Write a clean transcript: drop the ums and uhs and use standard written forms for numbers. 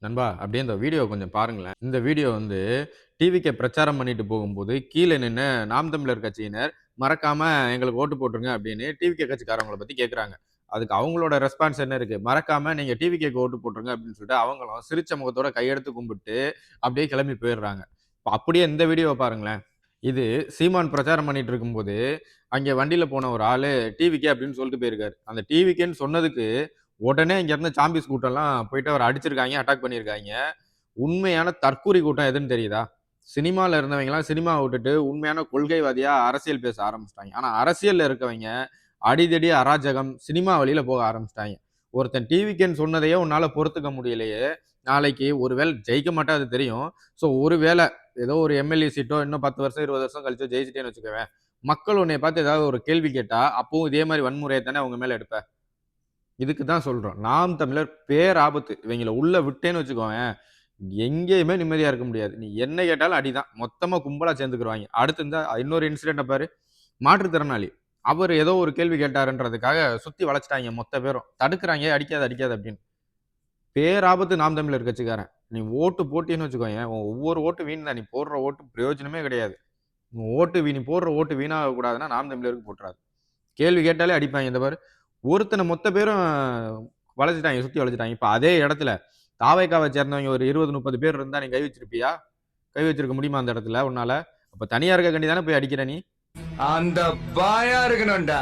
நண்பா, அப்படியே இந்த வீடியோ கொஞ்சம் பாருங்களேன். இந்த வீடியோ வந்து டிவிக்கே பிரச்சாரம் பண்ணிட்டு போகும்போது, கீழ நின்னு நாம் தமிழர் கட்சியினர், "மறக்காம எங்களுக்கு ஓட்டு போட்டுருங்க" அப்படின்னு டிவிகே கட்சிக்காரவங்கள பத்தி கேட்குறாங்க. அதுக்கு அவங்களோட ரெஸ்பான்ஸ் என்ன இருக்கு? "மறக்காம நீங்க டிவிகேக்கு ஓட்டு போட்டுருங்க" அப்படின்னு சொல்லிட்டு அவங்களும் சிரிச்ச முகத்தோட கையெடுத்து கும்பிட்டு, அப்படியே கிளம்பி போயிடுறாங்க. இப்ப அப்படியே இந்த வீடியோவ பாருங்களேன். இது சீமான் பிரச்சாரம் பண்ணிட்டு இருக்கும்போது, அங்கே வண்டியில போன ஒரு ஆளு டிவிகே அப்படின்னு சொல்லிட்டு போயிருக்காரு. அந்த டிவிகேன்னு சொன்னதுக்கு, உடனே இங்க இருந்த சாம்பிஸ் கூட்டம்லாம் போயிட்டு அவர அடிச்சிருக்காய்ங்க, அட்டாக் பண்ணியிருக்காய்ங்க. உண்மையான தற்கூரி கூட்டம் எதுன்னு தெரியுதா? சினிமால இருந்தவங்கலாம் சினிமாவ விட்டுட்டு உண்மையான கொள்கைவாதியா அரசியல் பேச ஆரம்பிச்சுட்டாய்ங்க. ஆனா அரசியல்ல இருக்கவைங்க அடிதடி, அராஜகம், சினிமா வழியில போக ஆரம்பிச்சுட்டாய்ங்க. ஒருத்தன் டிவிகேன்னு சொன்னதையே உன்னால பொறுத்துக்க முடியலையே, நாளைக்கு ஒரு வேள ஜெயிக்க மாட்ட அது தெரியும். ஸோ ஒரு வேள ஏதோ ஒரு எம்எல்ஏ சீட்டோ இன்னும் 10 வருஷம், 20 வருஷம் கழிச்சு ஜெயிச்சுட்டேன்னு வச்சுக்கவேன். மக்கள் உன்னைய பார்த்து ஏதாவது ஒரு கேள்வி கேட்டா, அப்பவும் இதே மாரி வன்முறைய தானே அவங்க மேல எடுப்ப. இதுக்கு தான் சொல்றோம். நாம் தமிழர் பேராபத்து. இவைங்கள உள்ள விட்டேன்னு வச்சுக்கோயேன், எங்கேயுமே நிம்மதியா இருக்க முடியாது. நீ என்ன கேட்டாலும் அடிதான். மொத்தமா கும்பலா சேர்ந்துக்குருவாய்ங்க. அடுத்து இந்த இன்னொரு இன்சிடென்ட்ட பாரு. மாற்றுத்திறனாளி. அவரு ஏதோ ஒரு கேள்வி கேட்டாருன்றதுக்காக சுத்தி வளைச்சுட்டாய்ங்க மொத்த பேரும். தடுக்குறாய்ங்க, "அடிக்காத, அடிக்காத" அப்படின்னு. பேராபத்து நாம் தமிழர் கட்சிக்காரன். நீ ஓட்டு போட்டீன்னு வச்சுக்கோயேன், உன் ஒவ்வொரு ஓட்டு வீண் தான். நீ போடுற ஓட்டு பிரயோஜனமே கிடையாது. நீ போடுற ஓட்டு வீணாகக் கூடாதுன்னா, நாம் தமிழருக்கு போட்டுறாத. கேள்வி கேட்டாலே அடிப்பாய்ங்க. இந்த பாரு, ஒருத்தன மொத்த பேரும் வளைச்சுட்டாய்ங்க, சுத்தி வளைச்சுட்டாய்ங்க. இப்ப அதே இடத்துல தாவேகாவ சேர்ந்தவங்க ஒரு 20, 30 பேர் இருந்தா நீ கை வச்சிருப்பியா? கை வச்சிருக்க முடியுமா அந்த இடத்துல உன்னால? அப்ப தனியா இருக்கக்காண்டி தானே போய் அடிக்கிற நீ? அந்த பாயா இருக்கணும்டா.